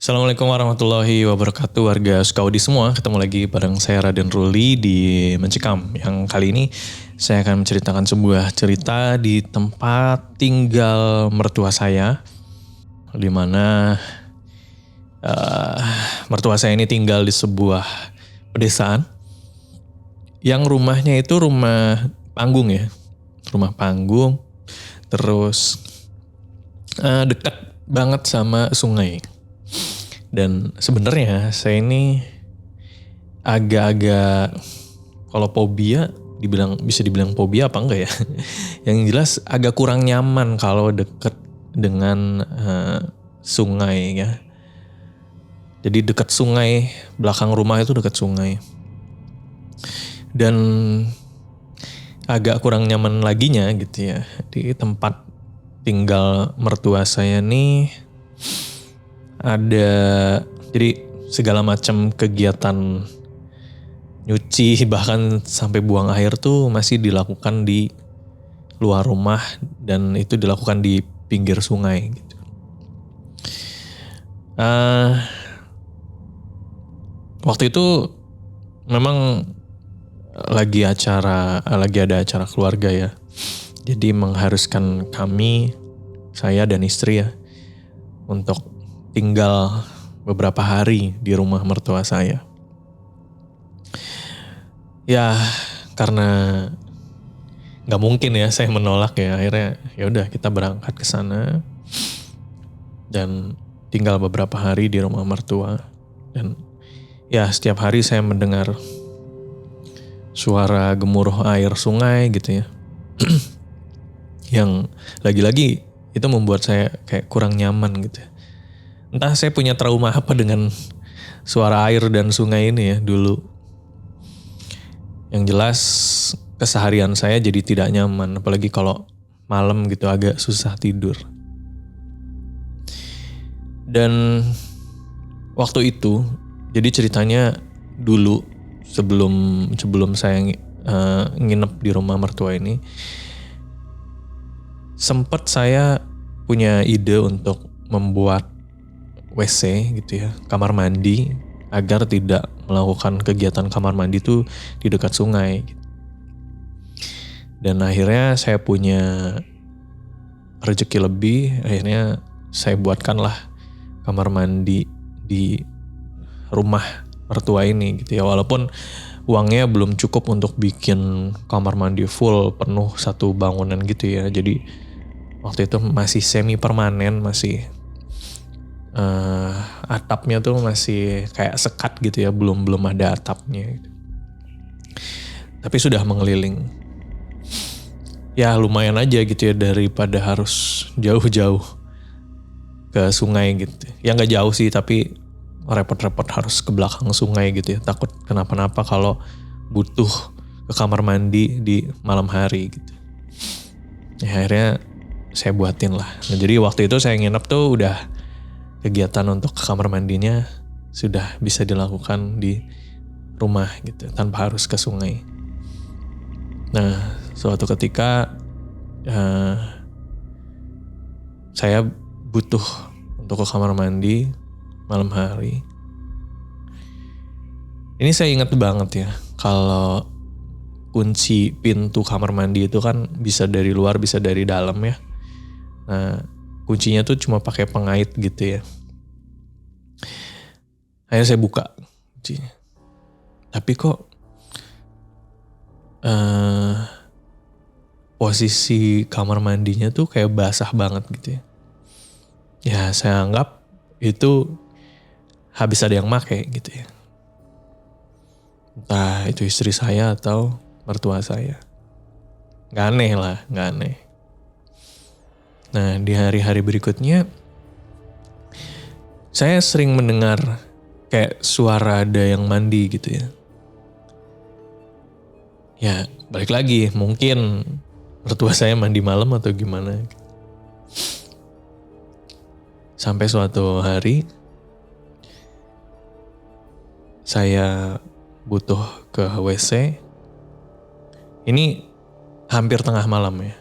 Assalamualaikum warahmatullahi wabarakatuh warga Sukaudi semua. Ketemu lagi bareng saya Raden Ruli di Mencekam. Yang kali ini saya akan menceritakan sebuah cerita di tempat tinggal mertua saya. Di mana mertua saya ini tinggal di sebuah pedesaan. Yang rumahnya itu rumah panggung ya. Rumah panggung. Terus dekat banget sama sungai. Dan sebenarnya saya ini agak-agak kalau fobia bisa dibilang fobia apa enggak ya? Yang jelas agak kurang nyaman kalau deket dengan sungai ya. Jadi dekat sungai, belakang rumah itu dekat sungai. Dan agak kurang nyaman laginya gitu ya. Di tempat tinggal mertua saya nih ada jadi segala macam kegiatan nyuci bahkan sampai buang air tuh masih dilakukan di luar rumah dan itu dilakukan di pinggir sungai gitu. Waktu itu memang lagi ada acara keluarga ya. Jadi mengharuskan kami, saya dan istri ya, untuk tinggal beberapa hari di rumah mertua saya. Ya, karena nggak mungkin ya saya menolak ya. Akhirnya ya udah kita berangkat ke sana dan tinggal beberapa hari di rumah mertua. Dan ya setiap hari saya mendengar suara gemuruh air sungai gitu ya. Yang lagi-lagi itu membuat saya kayak kurang nyaman gitu ya. Entah saya punya trauma apa dengan suara air dan sungai ini ya dulu. Yang jelas keseharian saya jadi tidak nyaman. Apalagi kalau malam gitu agak susah tidur. Dan waktu itu jadi ceritanya dulu sebelum saya nginep di rumah mertua ini. Sempat saya punya ide untuk membuat WC gitu ya, kamar mandi agar tidak melakukan kegiatan kamar mandi itu di dekat sungai. Dan akhirnya saya punya rezeki lebih, akhirnya saya buatkanlah kamar mandi di rumah mertua ini gitu ya. Walaupun uangnya belum cukup untuk bikin kamar mandi full penuh satu bangunan gitu ya. Jadi waktu itu masih semi permanen, masih atapnya tuh masih kayak sekat gitu ya, belum ada atapnya gitu. Tapi sudah mengeliling. Ya lumayan aja gitu ya daripada harus jauh-jauh ke sungai gitu. Ya nggak jauh sih tapi repot-repot harus ke belakang sungai gitu ya. Takut kenapa-napa kalau butuh ke kamar mandi di malam hari gitu. Ya akhirnya saya buatin lah. Nah, jadi waktu itu saya nginep tuh udah kegiatan untuk ke kamar mandinya sudah bisa dilakukan di rumah gitu tanpa harus ke sungai. Nah, suatu ketika saya butuh untuk ke kamar mandi malam hari. Ini saya ingat banget ya, kalau kunci pintu kamar mandi itu kan bisa dari luar bisa dari dalam ya. Nah, kuncinya tuh cuma pakai pengait gitu ya. Akhirnya saya buka kuncinya. Tapi kok posisi kamar mandinya tuh kayak basah banget gitu ya. Ya saya anggap itu habis ada yang make gitu ya. Entah itu istri saya atau mertua saya. Gak aneh lah, gak aneh. Nah di hari-hari berikutnya saya sering mendengar kayak suara ada yang mandi gitu ya. Ya balik lagi mungkin mertua saya mandi malam atau gimana. Sampai suatu hari saya butuh ke WC. Ini hampir tengah malam ya,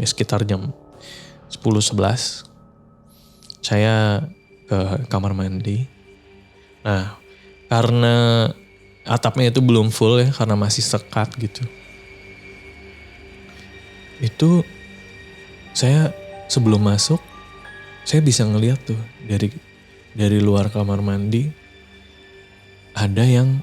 sekitar jam 10-11. Saya ke kamar mandi. Nah, karena atapnya itu belum full ya, karena masih sekat gitu. Itu saya sebelum masuk, saya bisa ngeliat tuh dari luar kamar mandi ada yang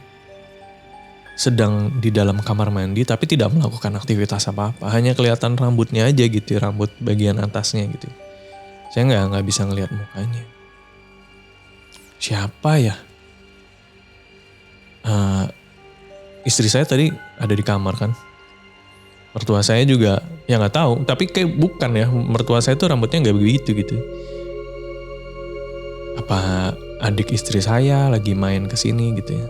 sedang di dalam kamar mandi tapi tidak melakukan aktivitas apa-apa. Hanya kelihatan rambutnya aja gitu, rambut bagian atasnya gitu. Saya nggak bisa ngelihat mukanya. Siapa ya? Istri saya tadi ada di kamar kan. Mertua saya juga ya nggak tahu, tapi kayak bukan ya. Mertua saya tuh rambutnya nggak begitu gitu. Apa adik istri saya lagi main ke sini gitu ya.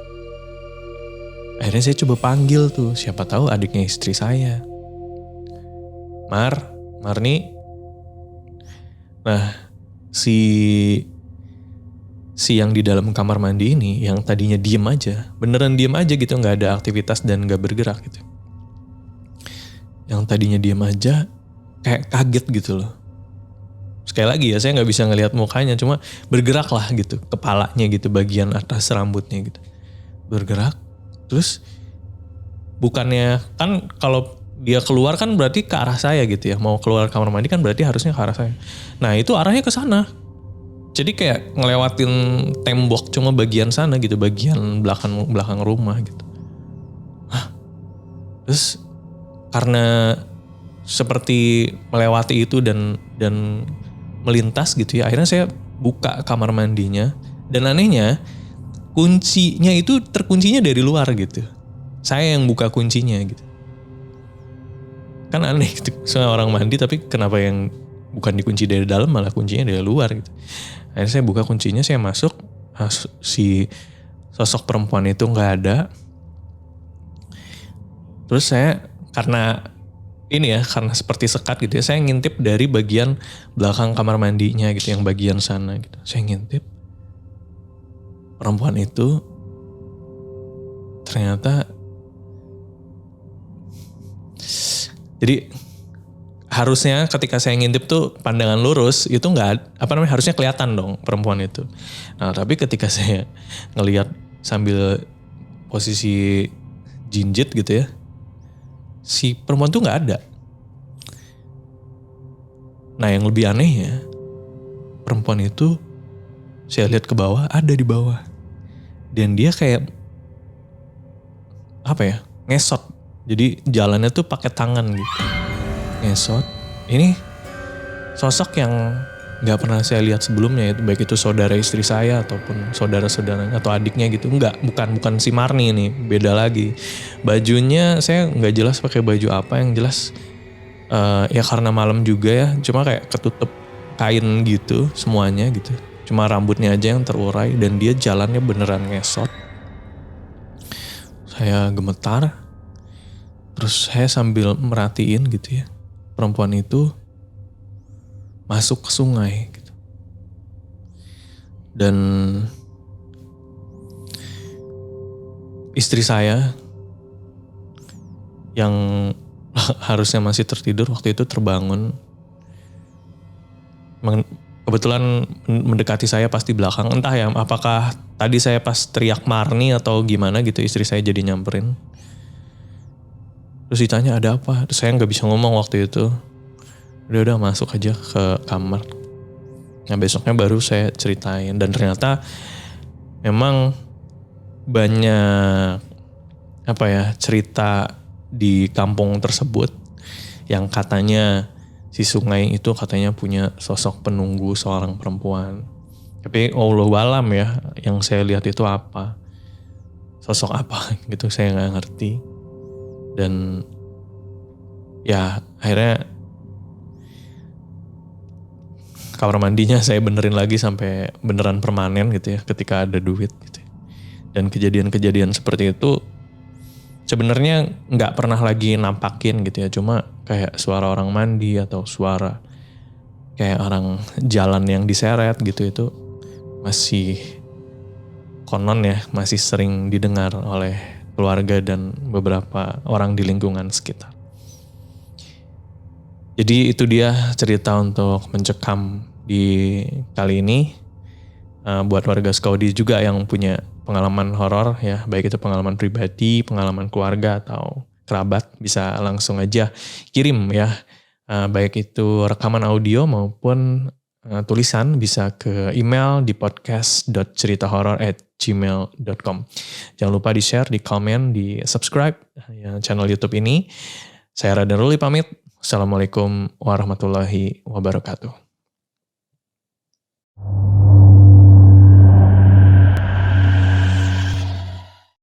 Akhirnya saya coba panggil tuh, siapa tahu adiknya istri saya. Marni. Nah, si yang di dalam kamar mandi ini yang tadinya diem aja, beneran diem aja gitu, nggak ada aktivitas dan nggak bergerak gitu. Yang tadinya diem aja kayak kaget gitu loh. Sekali lagi ya, saya nggak bisa ngelihat mukanya, cuma bergerak lah gitu, kepalanya gitu, bagian atas rambutnya gitu, bergerak. Terus bukannya kan kalau dia keluar kan berarti ke arah saya gitu ya, mau keluar kamar mandi kan berarti harusnya ke arah saya. Nah itu arahnya ke sana. Jadi kayak ngelewatin tembok cuma bagian sana gitu, bagian belakang rumah gitu. Hah? Terus karena seperti melewati itu dan melintas gitu ya, akhirnya saya buka kamar mandinya dan anehnya kuncinya itu terkuncinya dari luar gitu. Saya yang buka kuncinya gitu. Kan aneh gitu, soalnya orang mandi tapi kenapa yang bukan dikunci dari dalam malah kuncinya dari luar gitu. Akhirnya saya buka kuncinya, saya masuk, si sosok perempuan itu nggak ada. Terus saya karena seperti sekat gitu ya, saya ngintip dari bagian belakang kamar mandinya gitu, yang bagian sana gitu. Saya ngintip, perempuan itu ternyata, jadi harusnya ketika saya ngintip tuh pandangan lurus itu harusnya kelihatan dong perempuan itu. Nah tapi ketika saya ngelihat sambil posisi jinjit gitu ya, si perempuan tuh nggak ada. Nah yang lebih anehnya, perempuan itu saya lihat ke bawah, ada di bawah, dan dia kayak ngesot. Jadi jalannya tuh pakai tangan gitu, ngesot. Ini sosok yang nggak pernah saya lihat sebelumnya, itu baik itu saudara istri saya ataupun saudara-saudaranya atau adiknya gitu. Bukan si Marni ini, beda lagi. Bajunya saya nggak jelas pakai baju apa, yang jelas ya karena malam juga ya, cuma kayak ketutup kain gitu semuanya gitu. Cuma rambutnya aja yang terurai dan dia jalannya beneran ngesot. Saya gemetar. Terus saya sambil merhatiin gitu ya, perempuan itu masuk ke sungai gitu. Dan istri saya yang harusnya masih tertidur waktu itu terbangun. Kebetulan mendekati saya pas di belakang. Entah ya apakah tadi saya pas teriak Marni atau gimana gitu, istri saya jadi nyamperin. Terus ditanya ada apa? Terus saya gak bisa ngomong waktu itu. Udah masuk aja ke kamar. Nah besoknya baru saya ceritain. Dan ternyata memang banyak cerita di kampung tersebut yang katanya si sungai itu katanya punya sosok penunggu seorang perempuan. Tapi Allahu alam ya, yang saya lihat itu apa, sosok apa gitu saya gak ngerti. Dan ya akhirnya kamar mandinya saya benerin lagi sampai beneran permanen gitu ya, ketika ada duit gitu. Dan kejadian-kejadian seperti itu sebenarnya nggak pernah lagi nampakin gitu ya, cuma kayak suara orang mandi atau suara kayak orang jalan yang diseret gitu, itu masih konon ya masih sering didengar oleh keluarga dan beberapa orang di lingkungan sekitar. Jadi itu dia cerita untuk mencekam di kali ini. buat warga Skaudi juga yang punya pengalaman horor ya, baik itu pengalaman pribadi, pengalaman keluarga atau kerabat, bisa langsung aja kirim ya, baik itu rekaman audio maupun tulisan, bisa ke email di podcast.ceritahoror@gmail.com. Jangan lupa di-share, di-comment, di-subscribe ya, channel YouTube ini. Saya Raden Ruli pamit. Assalamualaikum warahmatullahi wabarakatuh.